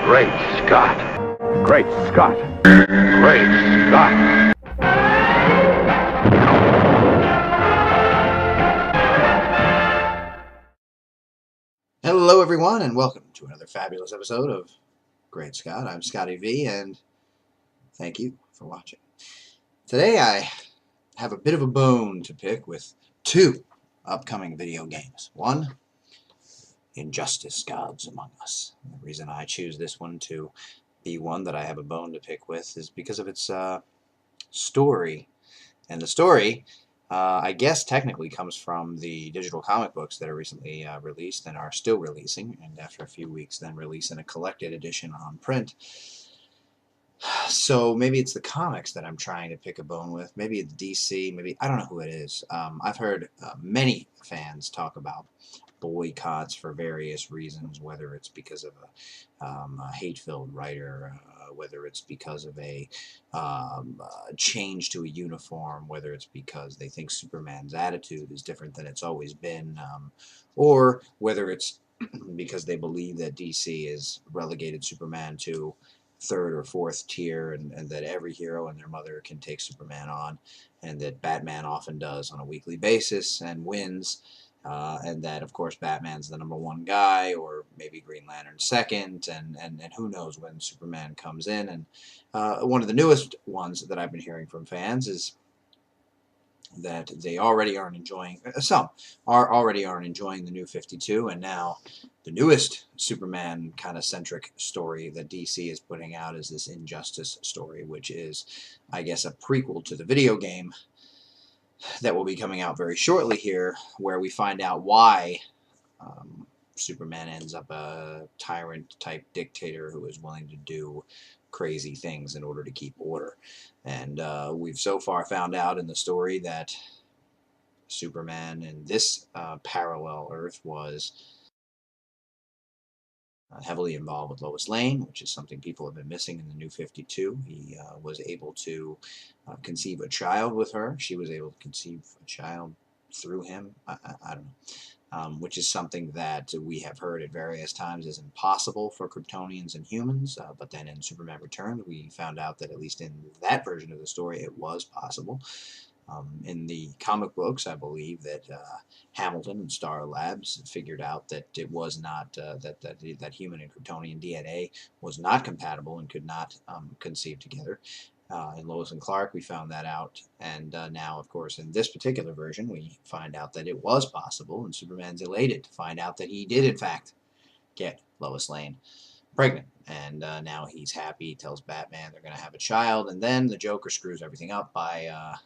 Great Scott. Great Scott. Great Scott. Hello everyone and welcome to another fabulous episode of Great Scott. I'm Scotty V and thank you for watching. Today I have a bit of a bone to pick with two upcoming video games. One, Injustice Gods Among Us. The reason I choose this one to be one that I have a bone to pick with is because of its story. And the story, I guess, technically comes from the digital comic books that are recently released and are still releasing, and after a few weeks then release in a collected edition on print. So maybe it's the comics that I'm trying to pick a bone with. Maybe it's DC. Maybe I don't know who it is. I've heard many fans talk about boycotts for various reasons, whether it's because of a hate-filled writer, whether it's because of a change to a uniform, whether it's because they think Superman's attitude is different than it's always been, or whether it's because they believe that DC has relegated Superman to third or fourth tier, and that every hero and their mother can take Superman on, and that Batman often does on a weekly basis and wins. And that, of course, Batman's the #1 guy, or maybe Green Lantern second, and who knows when Superman comes in. And one of the newest ones that I've been hearing from fans is that they already aren't enjoying, some already aren't enjoying the New 52, and now the newest Superman kind of centric story that DC is putting out is this Injustice story, which is, I guess, a prequel to the video game that will be coming out very shortly here, where we find out why Superman ends up a tyrant-type dictator who is willing to do crazy things in order to keep order. And we've so far found out in the story that Superman in this parallel Earth was heavily involved with Lois Lane, which is something people have been missing in the New 52. He was able to conceive a child with her. She was able to conceive a child through him. I don't know. Which is something that we have heard at various times is impossible for Kryptonians and humans, but then in Superman Returns we found out that at least in that version of the story it was possible. In the comic books, I believe that Hamilton and Star Labs figured out that it was not that human and Kryptonian DNA was not compatible and could not conceive together. In Lois and Clark, we found that out, and now, of course, in this particular version, we find out that it was possible, and Superman's elated to find out that he did, in fact, get Lois Lane pregnant, and now he's happy. He tells Batman they're going to have a child, and then the Joker screws everything up by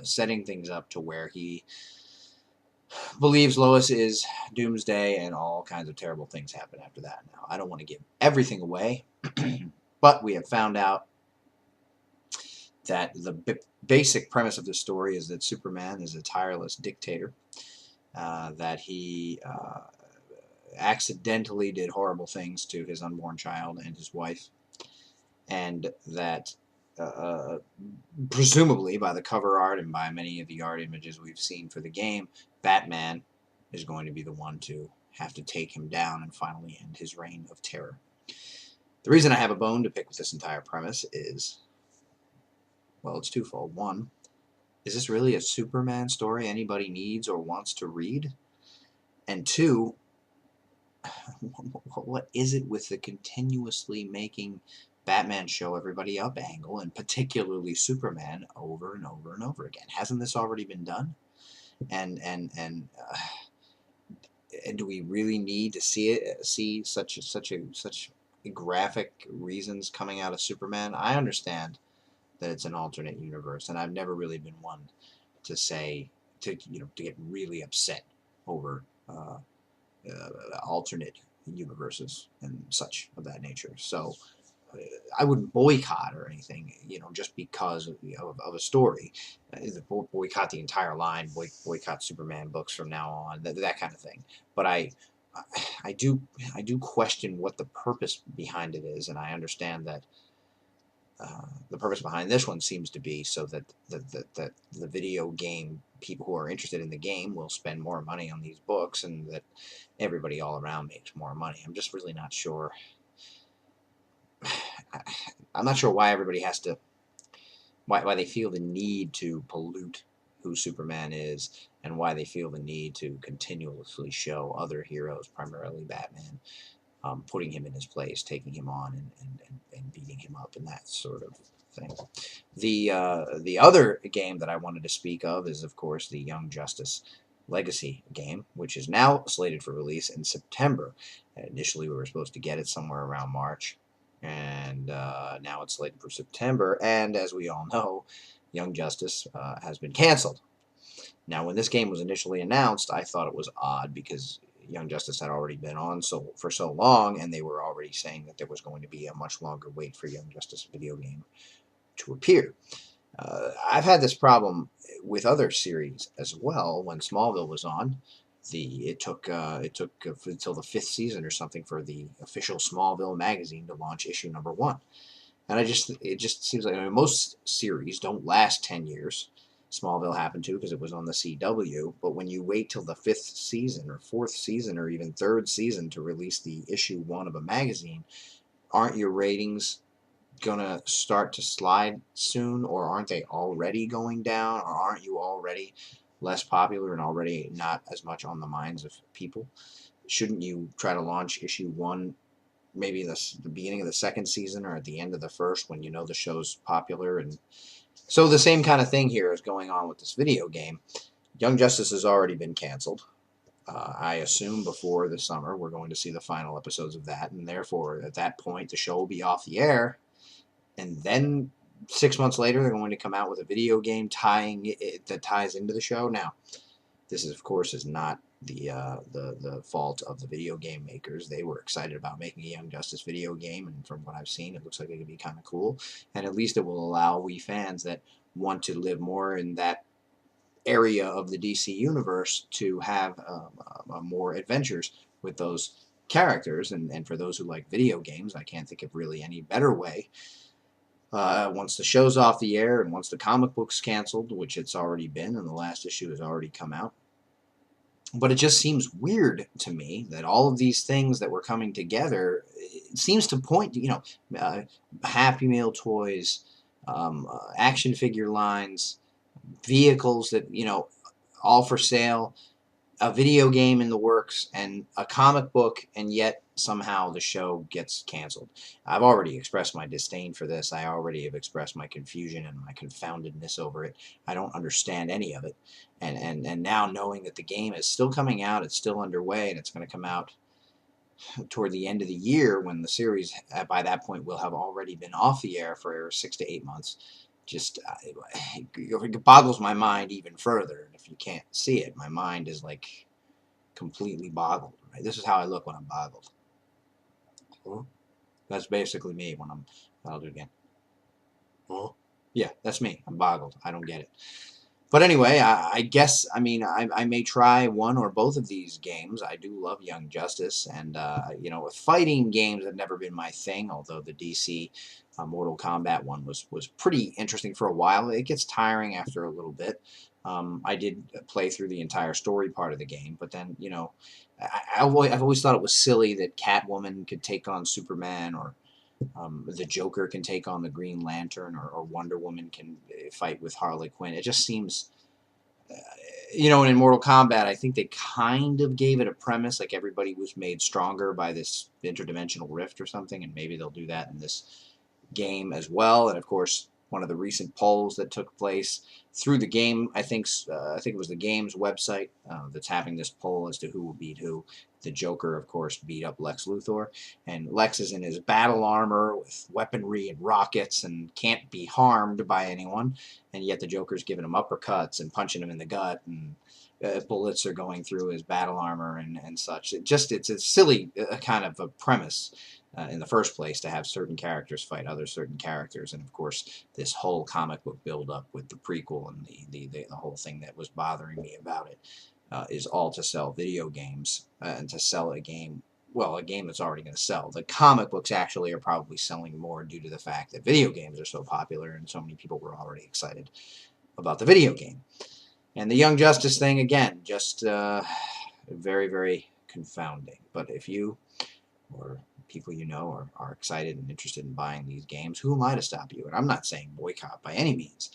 setting things up to where he believes Lois is Doomsday, and all kinds of terrible things happen after that. Now, I don't want to give everything away, but we have found out that the basic premise of the story is that Superman is a tireless dictator, that he accidentally did horrible things to his unborn child and his wife, and that presumably by the cover art and by many of the art images we've seen for the game, Batman is going to be the one to have to take him down and finally end his reign of terror. The reason I have a bone to pick with this entire premise is, well, it's twofold. One, is this really a Superman story anybody needs or wants to read? And two, what is it with the continuously making Batman show everybody up angle, and particularly Superman, over and over and over again? Hasn't this already been done? And do we really need to see such graphic reasons coming out of Superman? I understand that it's an alternate universe, and I've never really been one to get really upset over alternate universes and such of that nature. So I wouldn't boycott or anything, just because of a story. Boycott the entire line, boycott Superman books from now on, that kind of thing. But I do question what the purpose behind it is, and I understand that the purpose behind this one seems to be so that the video game people who are interested in the game will spend more money on these books, and that everybody all around makes more money. I'm just really not sure I'm not sure why everybody has to, why they feel the need to pollute who Superman is, and why they feel the need to continuously show other heroes, primarily Batman, putting him in his place, taking him on, and beating him up, and that sort of thing. The other game that I wanted to speak of is, of course, the Young Justice Legacy game, which is now slated for release in September. Initially, we were supposed to get it somewhere around March, and now it's slated for September. And as we all know, Young Justice has been canceled. Now, when this game was initially announced, I thought it was odd because Young Justice had already been on for so long, and they were already saying that there was going to be a much longer wait for Young Justice video game to appear. I've had this problem with other series as well. When Smallville was on, it took until the 5th season or something for the official Smallville magazine to launch issue number 1. And it just seems like, I mean, most series don't last 10 years. Smallville happened to because it was on the CW. But when you wait till the 5th season or 4th season or even 3rd season to release the issue 1 of a magazine, aren't your ratings gonna start to slide soon, or aren't they already going down, or aren't you already less popular and already not as much on the minds of people? Shouldn't you try to launch issue 1 maybe the beginning of the 2nd season or at the end of the 1st when you know the show's popular? And so the same kind of thing here is going on with this video game. Young Justice has already been canceled. I assume before the summer we're going to see the final episodes of that, and therefore at that point the show will be off the air. And then 6 months later, they're going to come out with a video game that ties into the show. Now, this is, of course, is not the fault of the video game makers. They were excited about making a Young Justice video game, and from what I've seen, it looks like it could be kind of cool. And at least it will allow we fans that want to live more in that area of the DC universe to have more adventures with those characters. And for those who like video games, I can't think of really any better way. Once the show's off the air and once the comic book's canceled, which it's already been, and the last issue has already come out. But it just seems weird to me that all of these things that were coming together, it seems to point to, Happy Meal toys, action figure lines, vehicles that, all for sale, a video game in the works, and a comic book, and yet somehow the show gets canceled. I've already expressed my disdain for this. I already have expressed my confusion and my confoundedness over it. I don't understand any of it. And now knowing that the game is still coming out, it's still underway, and it's going to come out toward the end of the year when the series, by that point, will have already been off the air for 6 to 8 months. Just it boggles my mind even further. And if you can't see it, my mind is like completely boggled. Right? This is how I look when I'm boggled. Huh? That's basically me when I'll do it again. Huh? Yeah, that's me. I'm boggled. I don't get it. But anyway, I guess, I may try one or both of these games. I do love Young Justice, and, fighting games have never been my thing, although the DC Mortal Kombat one was pretty interesting for a while. It gets tiring after a little bit. I did play through the entire story part of the game, but then, I've always thought it was silly that Catwoman could take on Superman, or the Joker can take on the Green Lantern, or Wonder Woman can fight with Harley Quinn. It just seems, and in Mortal Kombat, I think they kind of gave it a premise, like everybody was made stronger by this interdimensional rift or something, and maybe they'll do that in this game as well. And of course, one of the recent polls that took place through the game, I think it was the game's website that's having this poll as to who will beat who. The Joker, of course, beat up Lex Luthor, and Lex is in his battle armor with weaponry and rockets and can't be harmed by anyone, and yet the Joker's giving him uppercuts and punching him in the gut, and bullets are going through his battle armor and such. It's a silly kind of a premise in the first place, to have certain characters fight other certain characters. And of course, this whole comic book build-up with the prequel and the whole thing that was bothering me about it is all to sell video games and to sell a game. Well, a game that's already going to sell. The comic books actually are probably selling more due to the fact that video games are so popular and so many people were already excited about the video game. And the Young Justice thing, again, just very, very confounding. But if you, or people you know are excited and interested in buying these games, who am I to stop you? And I'm not saying boycott by any means.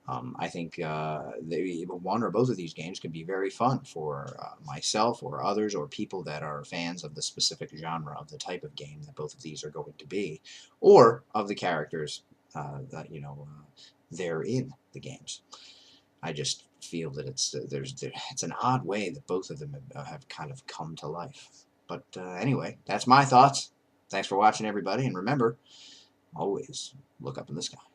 I think one or both of these games could be very fun for myself or others or people that are fans of the specific genre of the type of game that both of these are going to be, or of the characters that they're in the games. I just feel that it's an odd way that both of them have kind of come to life. But anyway, that's my thoughts. Thanks for watching, everybody, and remember, always look up in the sky.